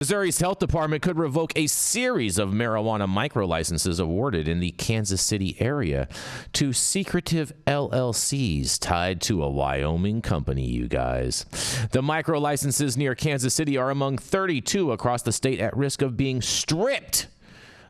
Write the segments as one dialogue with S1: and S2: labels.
S1: Missouri's health department could revoke a series of marijuana micro licenses awarded in the Kansas City area to secretive LLCs tied to a Wyoming company, you guys. The micro licenses near Kansas City are among 32 across the state at risk of being stripped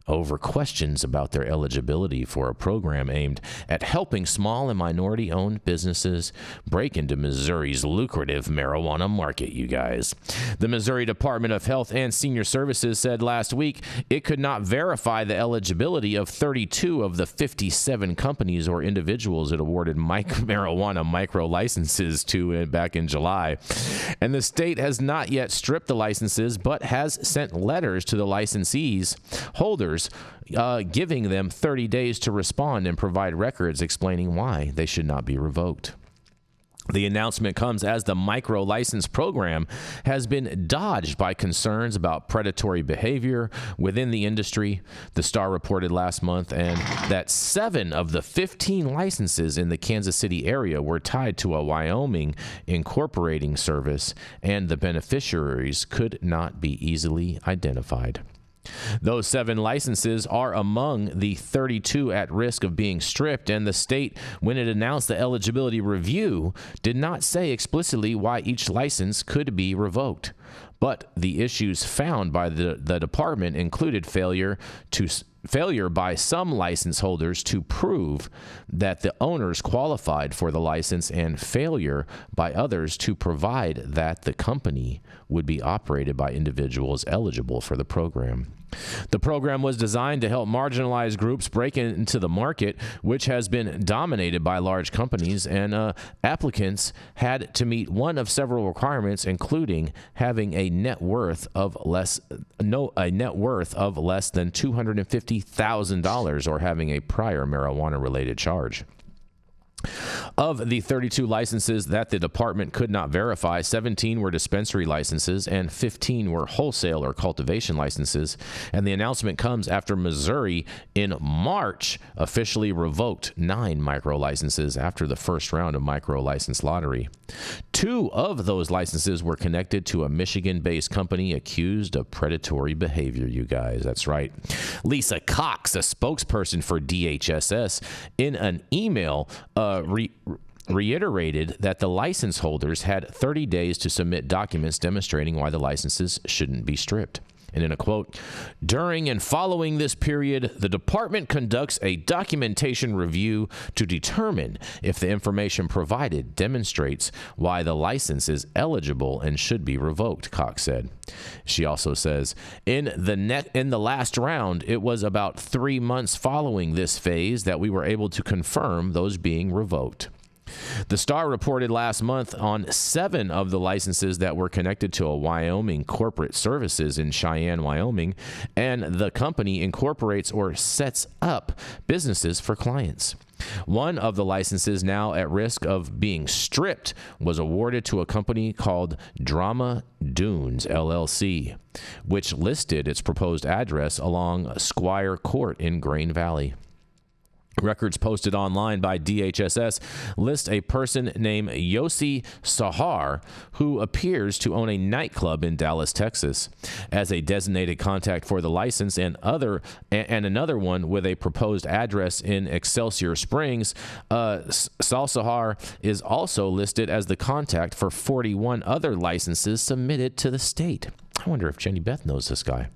S1: over questions about their eligibility for a program aimed at helping small and minority-owned businesses break into Missouri's lucrative marijuana market, you guys. The Missouri Department of Health and Senior Services said last week it could not verify the eligibility of 32 of the 57 companies or individuals it awarded marijuana micro licenses to back in July. And the state has not yet stripped the licenses, but has sent letters to the licensees holders giving them 30 days to respond and provide records explaining why they should not be revoked. The announcement comes as the micro license program has been dodged by concerns about predatory behavior within the industry. The Star reported last month and that 7 of the 15 licenses in the Kansas City area were tied to a Wyoming incorporating service, and the beneficiaries could not be easily identified. Those 7 licenses are among the 32 at risk of being stripped, and the state, when it announced the eligibility review, did not say explicitly why each license could be revoked. But the issues found by the department included failure by some license holders to prove that the owners qualified for the license, and failure by others to provide that the company would be operated by individuals eligible for the program. The program was designed to help marginalized groups break into the market, which has been dominated by large companies, and applicants had to meet one of several requirements, including having a net worth of less than $250,000 or having a prior marijuana-related charge. Of the 32 licenses that the department could not verify, 17 were dispensary licenses and 15 were wholesale or cultivation licenses. And the announcement comes after Missouri in March officially revoked 9 micro licenses after the first round of micro license lottery. 2 of those licenses were connected to a Michigan-based company accused of predatory behavior, you guys. That's right. Lisa Cox, a spokesperson for DHSS, in an email reiterated that the license holders had 30 days to submit documents demonstrating why the licenses shouldn't be stripped. And in a quote, "During and following this period, the department conducts a documentation review to determine if the information provided demonstrates why the license is eligible and should be revoked," Cox said. She also says, in the last round, it was about 3 months following this phase that we were able to confirm those being revoked. The Star reported last month on 7 of the licenses that were connected to a Wyoming corporate services in Cheyenne, Wyoming, and the company incorporates or sets up businesses for clients. One of the licenses now at risk of being stripped was awarded to a company called Drama Dunes, LLC, which listed its proposed address along Squire Court in Grain Valley. Records posted online by DHSS list a person named Yossi Sahar, who appears to own a nightclub in Dallas, Texas, as a designated contact for the license, and another one with a proposed address in Excelsior Springs. Sahar is also listed as the contact for 41 other licenses submitted to the state. I wonder if Jenny Beth knows this guy.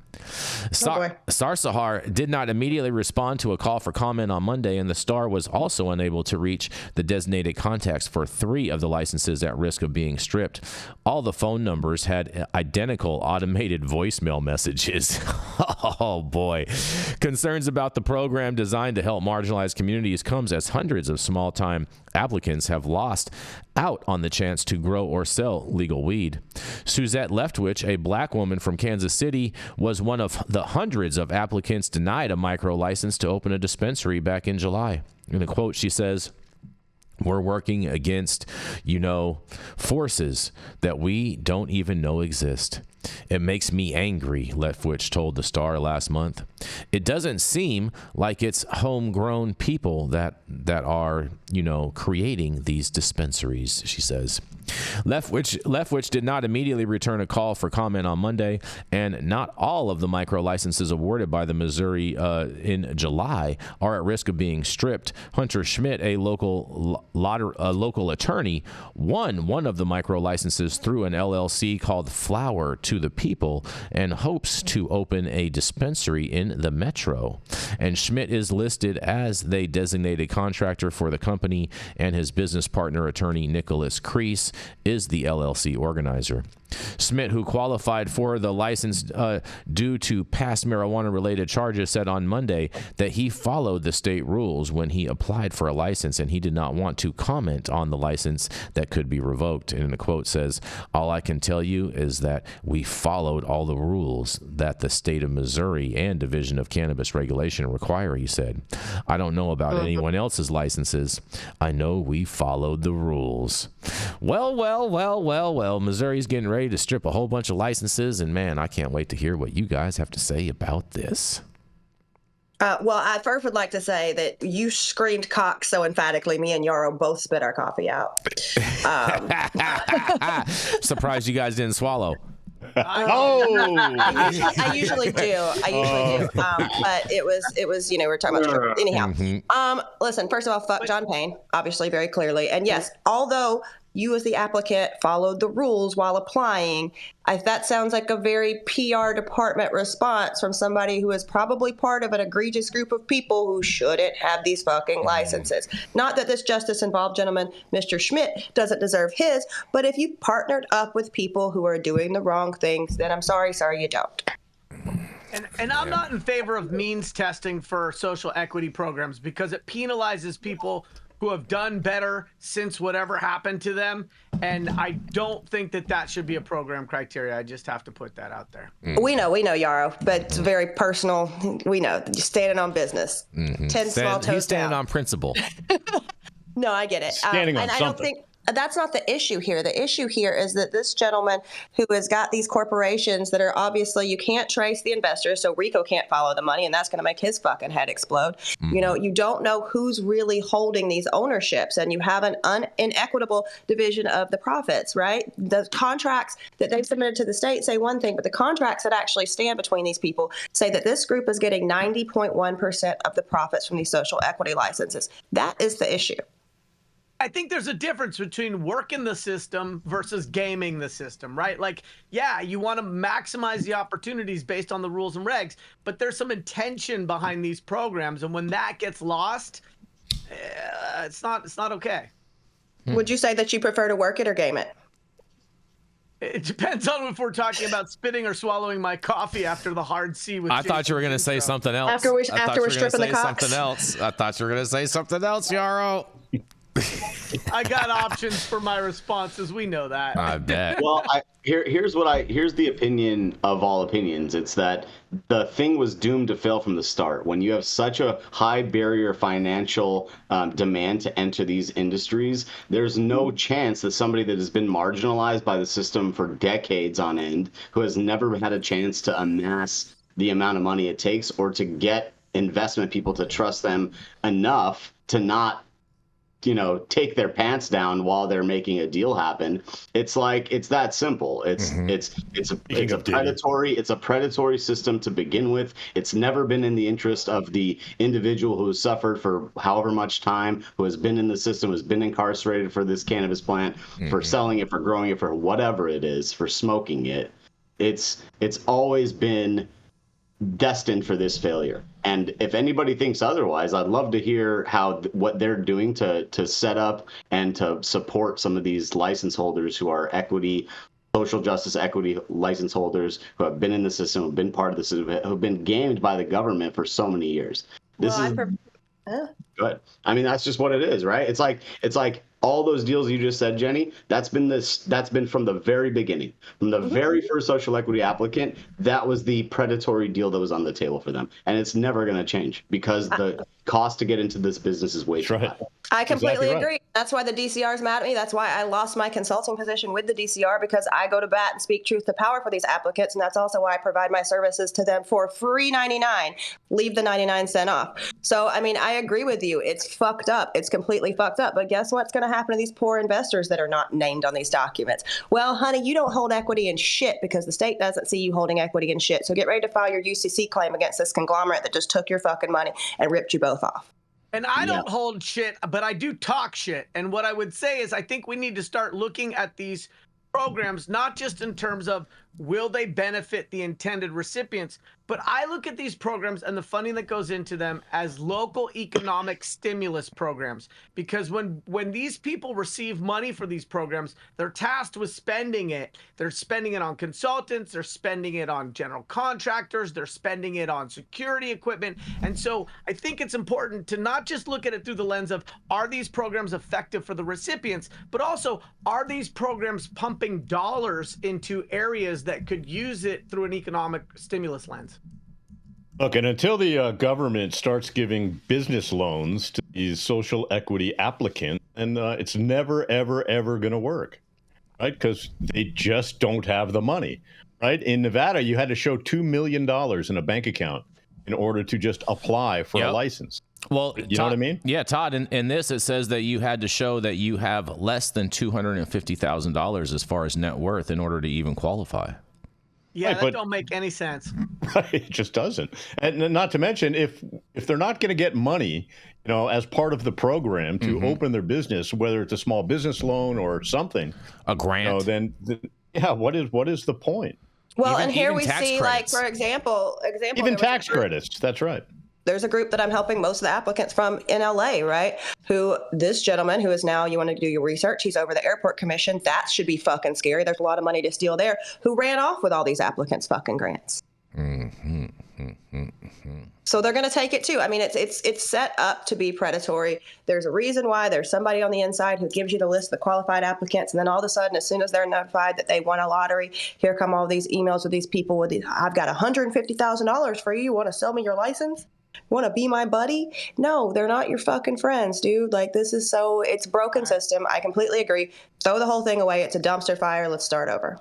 S1: Sahar did not immediately respond to a call for comment on Monday, and the Star was also unable to reach the designated contacts for 3 of the licenses at risk of being stripped. All the phone numbers had identical automated voicemail messages. Oh boy. Concerns about the program designed to help marginalized communities comes as hundreds of small-time applicants have lost out on the chance to grow or sell legal weed. Suzette Leftwich, a black woman from Kansas City, was one of the hundreds of applicants denied a micro license to open a dispensary back in July. In a quote, she says, "We're working against, forces that we don't even know exist. It makes me angry, Leftwich told the Star last month. It doesn't seem like it's homegrown people that are, creating these dispensaries, she says. Leftwich did not immediately return a call for comment on Monday, and not all of the micro licenses awarded by the Missouri in July are at risk of being stripped. Hunter Schmidt, a local attorney, won one of the micro licenses through an LLC called Flower to the People and hopes to open a dispensary in the metro. And Schmidt is listed as the designated contractor for the company, and his business partner, attorney Nicholas Crease, is the LLC organizer. Schmidt, who qualified for the license due to past marijuana-related charges, said on Monday that he followed the state rules when he applied for a license, and he did not want to comment on the license that could be revoked. And the quote says, "All I can tell you is that we followed all the rules that the state of Missouri and Division of Cannabis Regulation require," he said. "I don't know about anyone else's licenses. I know we followed the rules." Well, Missouri's getting ready to strip a whole bunch of licenses, and man, I can't wait to hear what you guys have to say about this.
S2: Well, I first would like to say that you screamed cock so emphatically, me and Yarrow both spit our coffee out.
S1: Surprised you guys didn't swallow.
S2: I usually do. But it was, we're talking about strip. Anyhow, listen, first of all, fuck John Payne, obviously, very clearly. And yes, although you as the applicant followed the rules while applying, that sounds like a very PR department response from somebody who is probably part of an egregious group of people who shouldn't have these fucking licenses. Not that this justice-involved gentleman, Mr. Schmidt, doesn't deserve his, but if you partnered up with people who are doing the wrong things, then I'm sorry you don't.
S3: And I'm not in favor of means testing for social equity programs because it penalizes people who have done better since whatever happened to them. And I don't think that should be a program criteria. I just have to put that out there.
S2: We know, Yarrow, but it's very personal. We know. You're standing on business. 10 small toes
S1: He's standing
S2: down.
S1: on principle.
S2: No, I get it.
S4: Standing on
S2: and
S4: something.
S2: I don't think that's not the issue here. The issue here is that this gentleman who has got these corporations that are obviously, you can't trace the investors, so Rico can't follow the money, and that's going to make his fucking head explode. You don't know who's really holding these ownerships, and you have an inequitable division of the profits, right? The contracts that they've submitted to the state say one thing, but the contracts that actually stand between these people say that this group is getting 90.1% of the profits from these social equity licenses. That is the issue.
S3: I think there's a difference between working the system versus gaming the system, right? Like, yeah, you want to maximize the opportunities based on the rules and regs, but there's some intention behind these programs, and when that gets lost, it's not okay.
S2: Would you say that you prefer to work it or game it?
S3: It depends on if we're talking about spitting or swallowing my coffee after the hard C. With
S1: I thought you were going to say something else.
S2: After we're stripping the cocks.
S1: I thought you were going to say something else, Yarrow.
S3: I got options for my responses. We know that.
S1: I bet.
S4: Well, here's the opinion of all opinions. It's that the thing was doomed to fail from the start. When you have such a high barrier financial demand to enter these industries, there's no chance that somebody that has been marginalized by the system for decades on end, who has never had a chance to amass the amount of money it takes or to get investment people to trust them enough to not take their pants down while they're making a deal happen. It's that simple. It's a predatory system to begin with. It's never been in the interest of the individual who has suffered for however much time, who has been in the system, who's been incarcerated for this cannabis plant, for selling it, for growing it, for whatever it is, for smoking it. It's always been destined for this failure. And if anybody thinks otherwise, I'd love to hear what they're doing to set up and to support some of these license holders who are social justice equity license holders who have been in the system, who've been part of the system, who've been gamed by the government for so many years. Good. I mean, that's just what it is, right? It's like all those deals you just said, Jenny, that's been from the very beginning. From the very first social equity applicant, that was the predatory deal that was on the table for them. And it's never going to change because the cost to get into this business is way too high.
S2: I completely
S5: Exactly right.
S2: agree. That's why the DCR is mad at me. That's why I lost my consulting position with the DCR, because I go to bat and speak truth to power for these applicants. And that's also why I provide my services to them for free 99. Leave the 99 cents off. So, I mean, I agree with you. It's fucked up. It's completely fucked up. But guess what's going to happen to these poor investors that are not named on these documents? Well, honey, you don't hold equity in shit because the state doesn't see you holding equity in shit. So get ready to file your UCC claim against this conglomerate that just took your fucking money and ripped you both off.
S3: And I don't hold shit, but I do talk shit. And what I would say is I think we need to start looking at these programs, not just in terms of will they benefit the intended recipients, but I look at these programs and the funding that goes into them as local economic stimulus programs. Because when these people receive money for these programs, they're tasked with spending it. They're spending it on consultants. They're spending it on general contractors. They're spending it on security equipment. And so I think it's important to not just look at it through the lens of, are these programs effective for the recipients, but also, are these programs pumping dollars into areas that could use it through an economic stimulus lens?
S5: Look, and until the government starts giving business loans to these social equity applicants, and it's never, ever, ever going to work, right? Because they just don't have the money, right? In Nevada, you had to show $2 million in a bank account in order to just apply for a license.
S1: Well,
S5: you know what I mean?
S1: Yeah, Todd, in this, it says that you had to show that you have less than $250,000 as far as net worth in order to even qualify.
S3: Yeah,
S5: Right,
S3: that
S5: but-
S3: don't make any sense.
S5: Right, it just doesn't. And not to mention, if they're not going to get money, as part of the program to open their business, whether it's a small business loan or something,
S1: a grant,
S5: then what is the point?
S2: Well,
S1: Even-
S2: and here
S1: even
S2: we
S1: tax
S2: see,
S1: credits.
S2: like, for example,
S5: Even
S2: there was
S5: tax
S2: a group-
S5: credits. That's right.
S2: There's a group that I'm helping most of the applicants from in LA, right? Who this gentleman who is now, you want to do your research, he's over the airport commission. That should be fucking scary. There's a lot of money to steal there. Who ran off with all these applicants' fucking grants. So they're going to take it too. I mean, it's set up to be predatory. There's a reason why. There's somebody on the inside who gives you the list of the qualified applicants, and then all of a sudden, as soon as they're notified that they won a lottery, here come all these emails with these people with these, I've got $150,000 for you. You want to sell me your license? Want to be my buddy? No, they're not your fucking friends, dude. Like, it's a broken system. I completely agree. Throw the whole thing away. It's a dumpster fire. Let's start over.